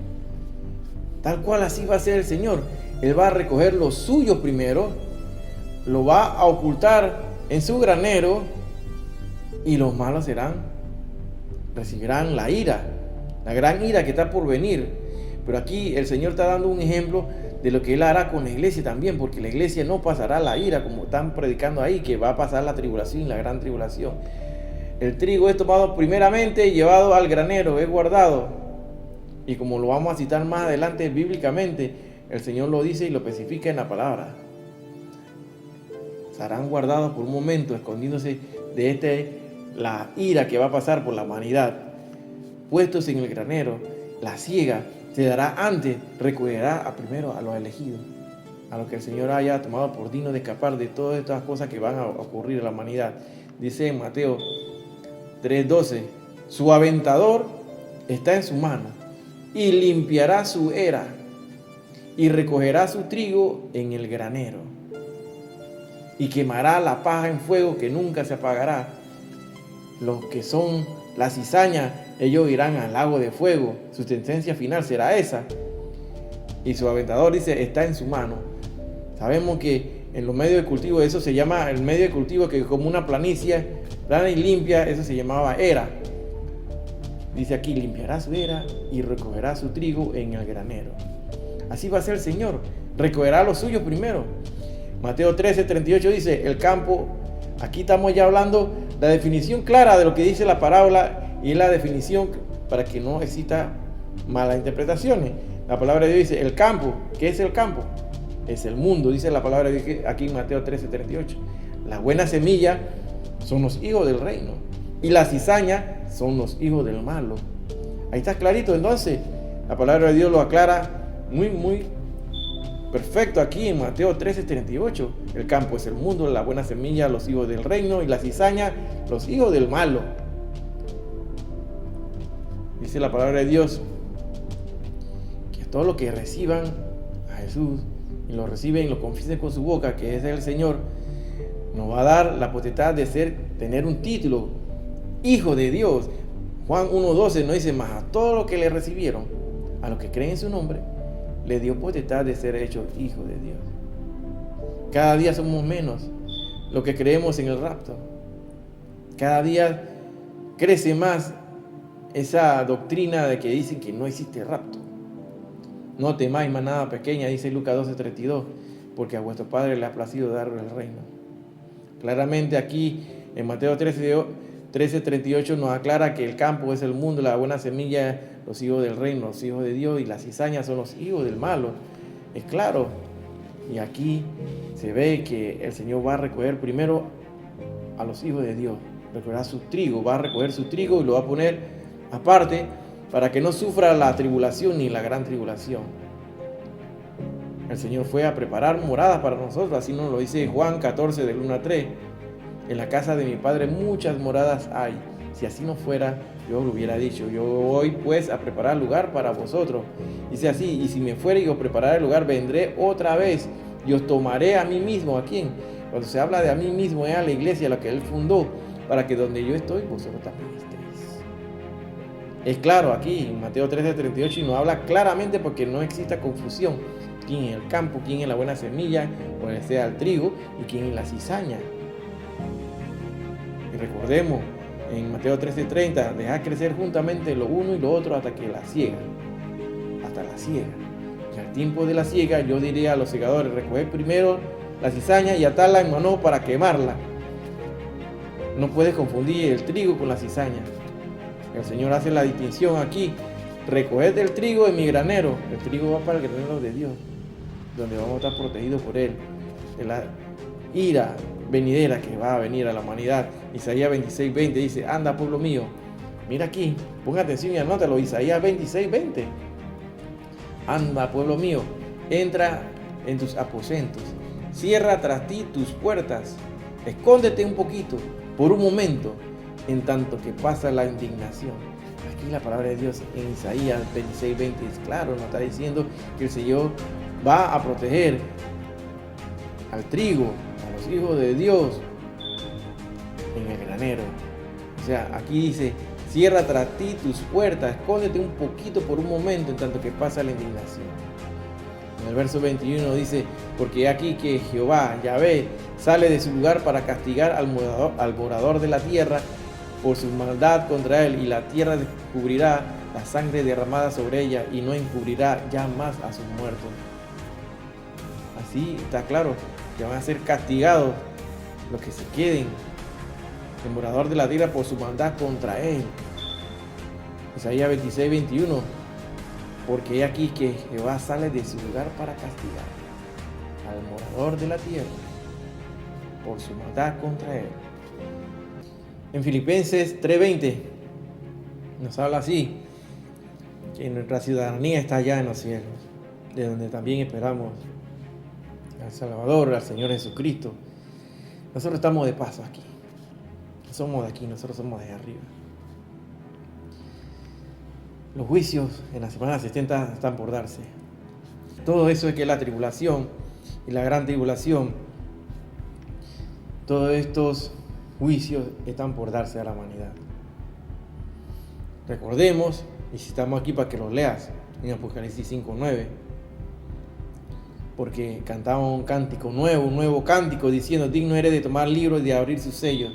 Tal cual así va a ser el Señor. Él va a recoger lo suyo primero, lo va a ocultar en su granero, y los malos recibirán la ira, la gran ira que está por venir. Pero aquí el Señor está dando un ejemplo de lo que Él hará con la iglesia también, porque la iglesia no pasará la ira como están predicando ahí, que va a pasar la tribulación, la gran tribulación. El trigo es tomado primeramente y llevado al granero, es guardado. Y como lo vamos a citar más adelante bíblicamente, el Señor lo dice y lo especifica en la palabra. Serán guardados por un momento, escondiéndose de la ira que va a pasar por la humanidad. Puestos en el granero, la siega se dará antes, recogerá primero a los elegidos, a los que el Señor haya tomado por digno de escapar de todas estas cosas que van a ocurrir en la humanidad. Dice en Mateo 3:12: su aventador está en su mano y limpiará su era y recogerá su trigo en el granero y quemará la paja en fuego que nunca se apagará. Los que son la cizaña, ellos irán al lago de fuego. Su sentencia final será esa. Y su aventador, dice, está en su mano. Sabemos que en los medios de cultivo, eso se llama el medio de cultivo, que es como una planicie plana y limpia, eso se llamaba era. Dice aquí: limpiará su era y recogerá su trigo en el granero. Así va a ser el Señor, recogerá lo suyo primero. Mateo 13:38 dice: el campo. Aquí estamos ya hablando la definición clara de lo que dice la parábola, y la definición para que no exista malas interpretaciones. La palabra de Dios dice: el campo. ¿Qué es el campo? Es el mundo, dice la palabra de Dios aquí en Mateo 13:38. La buena semilla son los hijos del reino y la cizaña son los hijos del malo. Ahí está clarito. Entonces, la palabra de Dios lo aclara muy perfecto aquí en Mateo 13:38. El campo es el mundo, la buena semilla, los hijos del reino, y la cizaña, los hijos del malo. Dice la palabra de Dios que todo lo que reciban a Jesús y lo reciben y lo confiesen con su boca, que es el Señor, nos va a dar la potestad de tener un título, hijo de Dios. Juan 1:12 nos dice: más a todos los que le recibieron, a los que creen en su nombre, le dio potestad de ser hechos hijos de Dios. Cada día somos menos los que creemos en el rapto. Cada día crece más esa doctrina de que dicen que no existe rapto. No temáis manada pequeña, dice Lucas 12:32, porque a vuestro Padre le ha placido daros el reino. Claramente aquí en Mateo 13:38 nos aclara que el campo es el mundo, la buena semilla, los hijos del reino, los hijos de Dios, y las cizañas son los hijos del malo. Es claro. Y aquí se ve que el Señor va a recoger primero a los hijos de Dios, recogerá su trigo, va a recoger su trigo y lo va a poner aparte para que no sufra la tribulación ni la gran tribulación. El Señor fue a preparar moradas para nosotros, así nos lo dice Juan 14 del 1 al 3. En la casa de mi Padre muchas moradas hay. Si así no fuera, yo lo hubiera dicho. Yo voy pues a preparar lugar para vosotros. Dice así: y si me fuere y os prepararé el lugar, vendré otra vez y os tomaré a mí mismo. ¿A quién? Cuando se habla de a mí mismo, es a la iglesia, la que Él fundó, para que donde yo estoy, vosotros también estéis. Es claro aquí en Mateo 13:38, y nos habla claramente porque no exista confusión. ¿Quién es el campo? ¿Quién es la buena semilla? O sea, el trigo. ¿Y quién es la cizaña? Y recordemos en Mateo 13:30, dejad crecer juntamente lo uno y lo otro hasta que la siega. Hasta la siega. Y al tiempo de la siega, yo diré a los segadores: recoged primero la cizaña y atadla en mano para quemarla. No puedes confundir el trigo con la cizaña. El Señor hace la distinción aquí: recoged el trigo en mi granero. El trigo va para el granero de Dios, donde vamos a estar protegidos por Él de la ira venidera que va a venir a la humanidad. Isaías 26:20 dice: anda, pueblo mío, mira aquí, ponga atención y anótalo. Isaías 26:20: anda, pueblo mío, entra en tus aposentos, cierra tras ti tus puertas, escóndete un poquito, por un momento, en tanto que pasa la indignación. Aquí la palabra de Dios en Isaías 26:20 es claro, nos está diciendo que el Señor va a proteger al trigo, a los hijos de Dios, en el granero. O sea, aquí dice: cierra tras ti tus puertas, escóndete un poquito por un momento, en tanto que pasa la indignación. En el verso 21 dice: porque aquí que Jehová, Yahvé, sale de su lugar para castigar al morador de la tierra por su maldad contra él, y la tierra cubrirá la sangre derramada sobre ella, y no encubrirá ya más a sus muertos. Así está claro que van a ser castigados los que se queden, el morador de la tierra, por su maldad contra él. Isaías 26:21: porque he aquí que Jehová sale de su lugar para castigar al morador de la tierra por su maldad contra él. En Filipenses 3:20 nos habla así: que nuestra ciudadanía está allá en los cielos, de donde también esperamos al Salvador, al Señor Jesucristo. Nosotros estamos de paso aquí, no somos de aquí, nosotros somos de arriba. Los juicios en la semana 70 están por darse. Todo eso es que la tribulación y la gran tribulación, todos estos juicios están por darse a la humanidad. Recordemos, y si estamos aquí para que los leas, en Apocalipsis 5:9, porque cantamos un cántico nuevo, un nuevo cántico, diciendo: digno eres de tomar libro y de abrir sus sellos,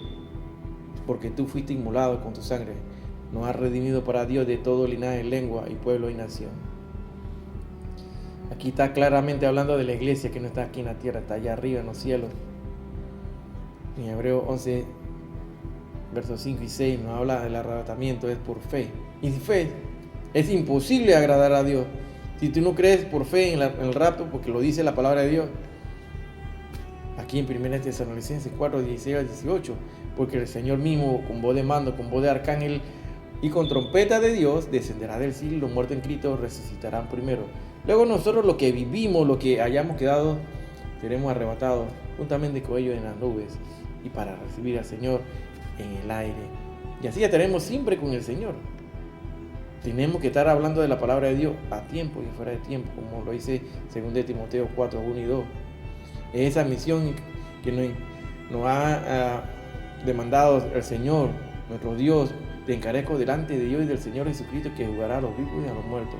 porque tú fuiste inmolado con tu sangre, nos has redimido para Dios de todo linaje, lengua y pueblo y nación. Aquí está claramente hablando de la iglesia que no está aquí en la tierra, está allá arriba en los cielos. En Hebreos 11, versos 5 y 6 nos habla del arrebatamiento, es por fe. Y sin fe es imposible agradar a Dios. Si tú no crees por fe en el rapto, porque lo dice la palabra de Dios, aquí en 1 Tesalonicenses 4, 16 al 18, porque el Señor mismo, con voz de mando, con voz de arcángel, Y con trompeta de Dios descenderá del cielo y los muertos en Cristo resucitarán primero. Luego nosotros lo que vivimos, lo que hayamos quedado, seremos arrebatados juntamente con ellos en las nubes y para recibir al Señor en el aire. Y así estaremos siempre con el Señor. Tenemos que estar hablando de la palabra de Dios a tiempo y fuera de tiempo, como lo dice 2 Timoteo 4, 1 y 2. Es esa misión que nos ha demandado el Señor, nuestro Dios. Te encarezco delante de Dios y del Señor Jesucristo, que juzgará a los vivos y a los muertos.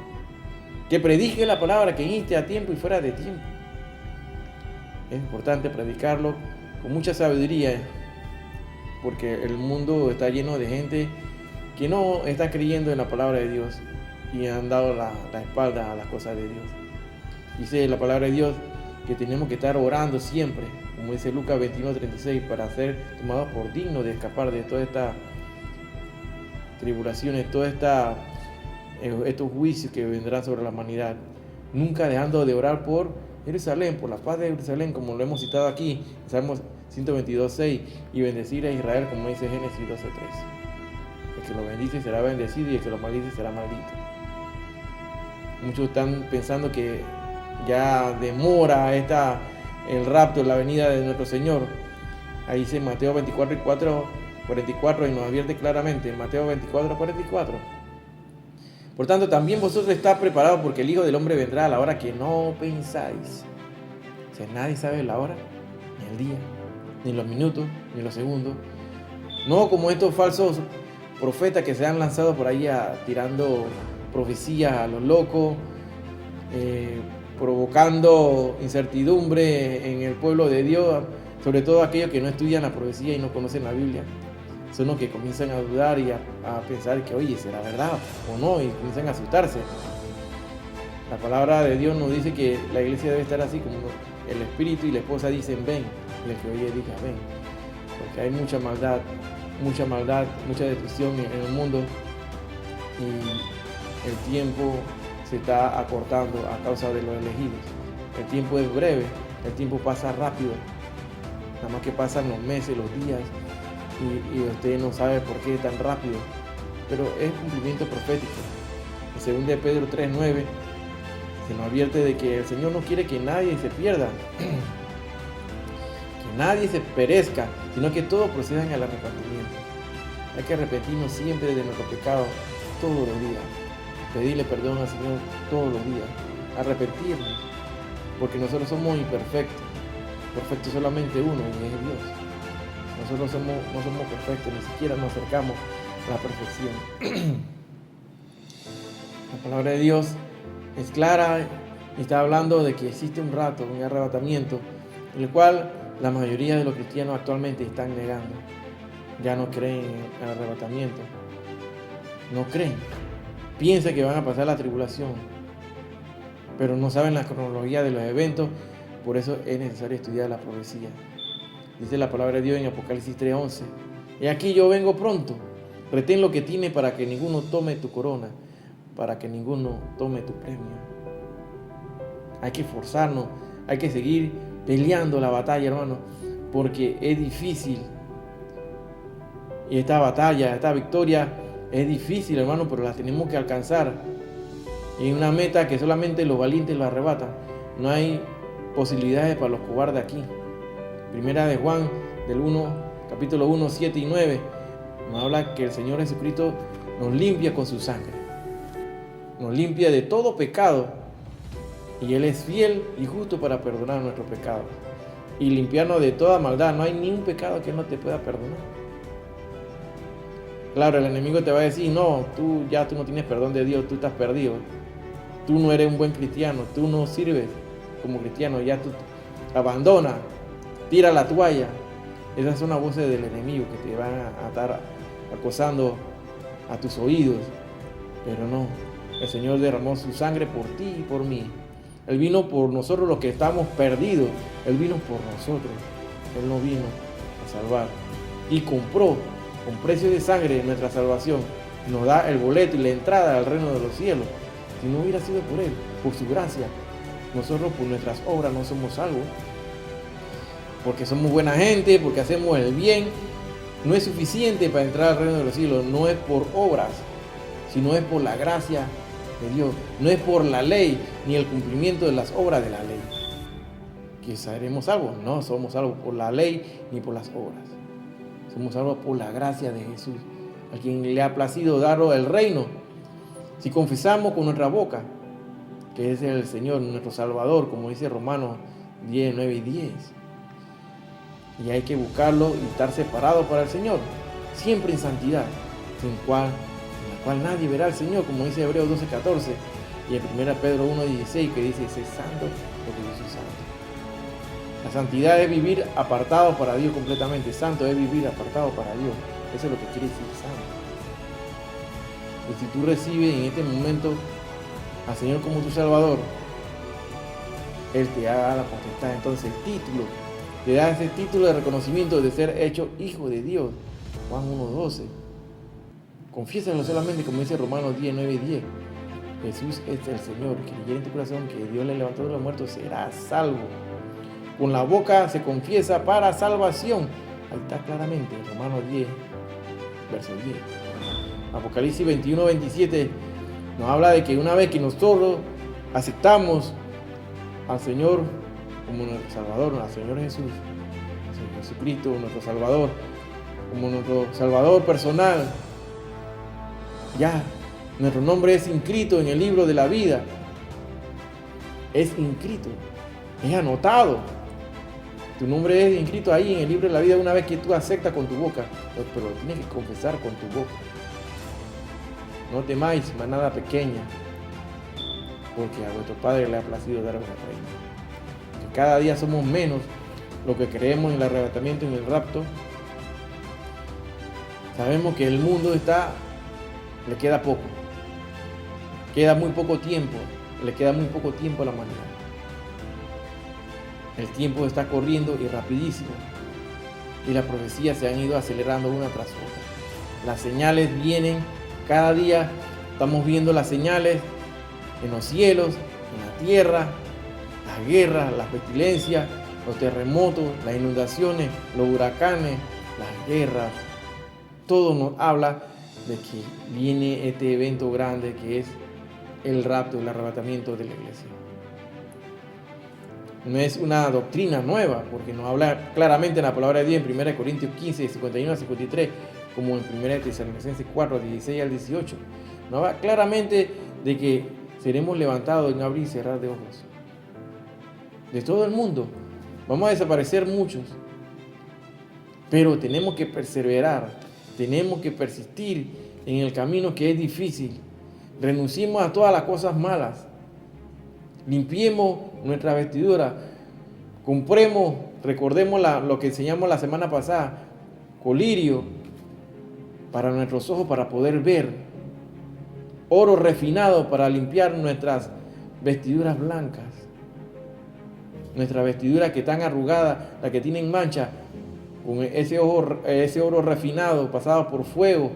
Que predique la palabra, que inste a tiempo y fuera de tiempo. Es importante predicarlo con mucha sabiduría, porque el mundo está lleno de gente que no está creyendo en la palabra de Dios y han dado la espalda a las cosas de Dios. Dice la palabra de Dios que tenemos que estar orando siempre, como dice Lucas 21:36, para ser tomados por dignos de escapar de toda esta tribulaciones, todos estos juicios que vendrán sobre la humanidad, nunca dejando de orar por Jerusalén, por la paz de Jerusalén, como lo hemos citado aquí, Salmos 122:6, y bendecir a Israel, como dice Génesis 12:3. El que lo bendice será bendecido y el que lo maldice será maldito. Muchos están pensando que ya demora el rapto, la venida de nuestro Señor. Ahí dice Mateo 24:44 y nos advierte claramente en Mateo 24:44. Por tanto, también vosotros estáis preparados, porque el Hijo del Hombre vendrá a la hora que no pensáis. O sea, nadie sabe la hora, ni el día, ni los minutos, ni los segundos. No como estos falsos profetas que se han lanzado por ahí tirando profecías a los locos, provocando incertidumbre en el pueblo de Dios, sobre todo aquellos que no estudian la profecía y no conocen la Biblia. Son los que comienzan a dudar y a pensar que, oye, ¿será verdad o no? Y comienzan a asustarse. La palabra de Dios nos dice que la iglesia debe estar así, como el espíritu y la esposa dicen ven, y el que oye diga ven. Porque hay mucha maldad, mucha destrucción en el mundo, y el tiempo se está acortando a causa de los elegidos. El tiempo es breve, el tiempo pasa rápido, nada más que pasan los meses, los días, y usted no sabe por qué tan rápido, pero es cumplimiento profético. En 2 Pedro 3:9 se nos advierte de que el Señor no quiere que nadie se pierda, que nadie se perezca, sino que todos procedan al arrepentimiento. Hay que arrepentirnos siempre de nuestros pecados todos los días, pedirle perdón al Señor todos los días, arrepentirnos, porque nosotros somos imperfectos, perfecto solamente uno, y es Dios. Nosotros no somos perfectos, ni siquiera nos acercamos a la perfección. La palabra de Dios es clara y está hablando de que existe un rapto, un arrebatamiento, el cual la mayoría de los cristianos actualmente están negando. Ya no creen en el arrebatamiento. No creen. Piensan que van a pasar la tribulación, pero no saben la cronología de los eventos. Por eso es necesario estudiar la profecía. Dice la palabra de Dios en Apocalipsis 3:11. Y aquí yo vengo pronto. Retén lo que tienes para que ninguno tome tu corona, para que ninguno tome tu premio. Hay que esforzarnos, hay que seguir peleando la batalla, hermano, porque es difícil. Y esta batalla, esta victoria es difícil, hermano, pero la tenemos que alcanzar. Y una meta que solamente los valientes lo arrebatan. No hay posibilidades para los cobardes aquí. Primera de Juan, capítulo 1, 7 y 9, nos habla que el Señor Jesucristo nos limpia con su sangre. Nos limpia de todo pecado. Y Él es fiel y justo para perdonar nuestros pecados. Y limpiarnos de toda maldad. No hay ni un pecado que no te pueda perdonar. Claro, el enemigo te va a decir, no, tú no tienes perdón de Dios, tú estás perdido. Tú no eres un buen cristiano, tú no sirves como cristiano, ya tú abandonas. Tira la toalla. Esas son las voces del enemigo que te van a estar acosando a tus oídos. Pero no, el Señor derramó su sangre por ti y por mí. Él vino por nosotros los que estamos perdidos. Él vino por nosotros. Él no vino a salvar. Y compró con precio de sangre nuestra salvación. Nos da el boleto y la entrada al reino de los cielos. Si no hubiera sido por Él, por su gracia, nosotros por nuestras obras no somos salvos. Porque somos buena gente, porque hacemos el bien. no es suficiente para entrar al reino de los cielos. No es por obras, sino es por la gracia de Dios. No es por la ley ni el cumplimiento de las obras de la ley que seremos salvos. No somos salvos por la ley ni por las obras. Somos salvos por la gracia de Jesús, a quien le ha placido darnos el reino. Si confesamos con nuestra boca que es el Señor, nuestro Salvador, como dice Romanos 10, 9 y 10. Y hay que buscarlo y estar separado para el Señor, siempre en santidad, en la cual nadie verá al Señor, como dice Hebreos 12, 14 y en 1 Pedro 1, 16, que dice: sé santo porque yo soy santo. La santidad es vivir apartado para Dios completamente. Santo es vivir apartado para Dios. Eso es lo que quiere decir santo. Y si tú recibes en este momento al Señor como tu Salvador, Él te da la potestad. Entonces el título, te da ese título de reconocimiento de ser hecho hijo de Dios. Juan 1:12. Confiésalo solamente, como dice Romanos 10, 9 y 10. Jesús es el Señor. Que creyere en tu corazón que Dios le levantó de los muertos, será salvo. Con la boca se confiesa para salvación. Ahí está claramente, Romanos 10, verso 10. Apocalipsis 21, 27 nos habla de que una vez que nosotros aceptamos al Señor como nuestro Salvador, al Señor Jesús, al Señor Jesucristo, nuestro Salvador, como nuestro Salvador personal, ya nuestro nombre es inscrito en el libro de la vida. Es inscrito, es anotado. Tu nombre es inscrito ahí en el libro de la vida una vez que tú aceptas con tu boca, pero lo tienes que confesar con tu boca. No temáis manada pequeña, porque a vuestro Padre le ha placido daros el reino. Que cada día somos menos lo que creemos en el arrebatamiento, en el rapto. Sabemos que el mundo le queda poco. Queda muy poco tiempo. Le queda muy poco tiempo a la humanidad. El tiempo está corriendo y rapidísimo. Y las profecías se han ido acelerando una tras otra. Las señales vienen cada día. Estamos viendo las señales en los cielos, en la tierra, las guerras, las pestilencias, los terremotos, las inundaciones, los huracanes, las guerras. Todo nos habla de que viene este evento grande que es el rapto, el arrebatamiento de la iglesia. No es una doctrina nueva, porque nos habla claramente en la palabra de Dios en 1 Corintios 15, 51 a 53, como en 1 Tesalonicenses 4, 16 al 18. Nos habla claramente de que seremos levantados en abrir y cerrar de ojos. De todo el mundo. Vamos a desaparecer muchos. Pero tenemos que perseverar. Tenemos que persistir en el camino que es difícil. Renunciemos a todas las cosas malas. Limpiemos nuestra vestidura. Compremos, recordemos lo que enseñamos la semana pasada, colirio para nuestros ojos para poder ver. Oro refinado para limpiar nuestras vestiduras blancas. Nuestras vestiduras que están arrugadas, las que tienen mancha, con ese oro refinado pasado por fuego,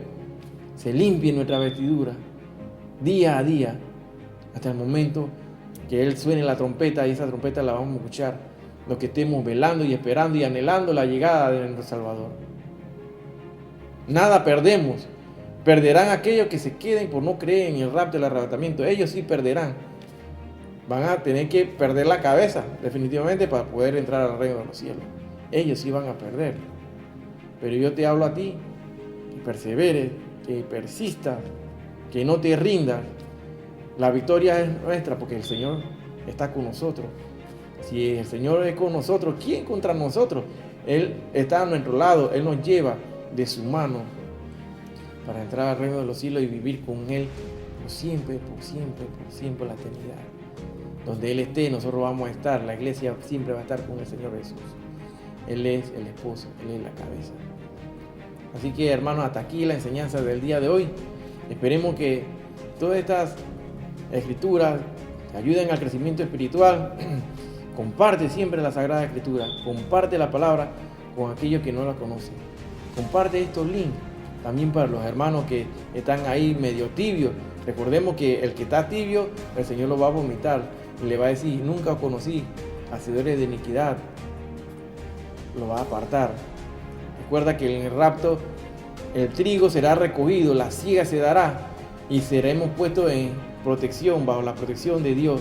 se limpie nuestra vestidura día a día, hasta el momento que Él suene la trompeta, y esa trompeta la vamos a escuchar los que estemos velando y esperando y anhelando la llegada de nuestro Salvador. Nada perdemos. Perderán aquellos que se queden por no creer en el rapto del arrebatamiento. Ellos sí perderán. Van a tener que perder la cabeza, definitivamente, para poder entrar al reino de los cielos. Ellos sí van a perder. Pero yo te hablo a ti, que perseveres, que persistas, que no te rindas. La victoria es nuestra porque el Señor está con nosotros. Si el Señor es con nosotros, ¿quién contra nosotros? Él está a nuestro lado, Él nos lleva de su mano para entrar al reino de los cielos y vivir con Él por siempre, por siempre, por siempre la eternidad. Donde Él esté, nosotros vamos a estar. La iglesia siempre va a estar con el Señor Jesús. Él es el esposo, Él es la cabeza. Así que, hermanos, hasta aquí la enseñanza del día de hoy. Esperemos que todas estas escrituras te ayuden al crecimiento espiritual. Comparte siempre la Sagrada Escritura. Comparte la palabra con aquellos que no la conocen. Comparte estos links también para los hermanos que están ahí medio tibios. Recordemos que el que está tibio, el Señor lo va a vomitar y le va a decir: nunca os conocí, hacedores de iniquidad. Lo va a apartar. Recuerda que en el rapto el trigo será recogido, la siega se dará y seremos puestos en protección, bajo la protección de Dios,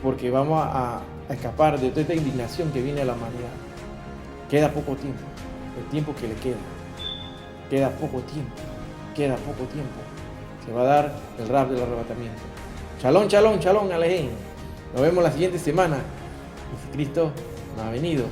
porque vamos a escapar de toda esta indignación que viene a la humanidad. Queda poco tiempo, el tiempo que le queda poco tiempo. Se va a dar el rapto del arrebatamiento. Shalom, shalom, shalom, alejín. Nos vemos la siguiente semana. Cristo no ha venido.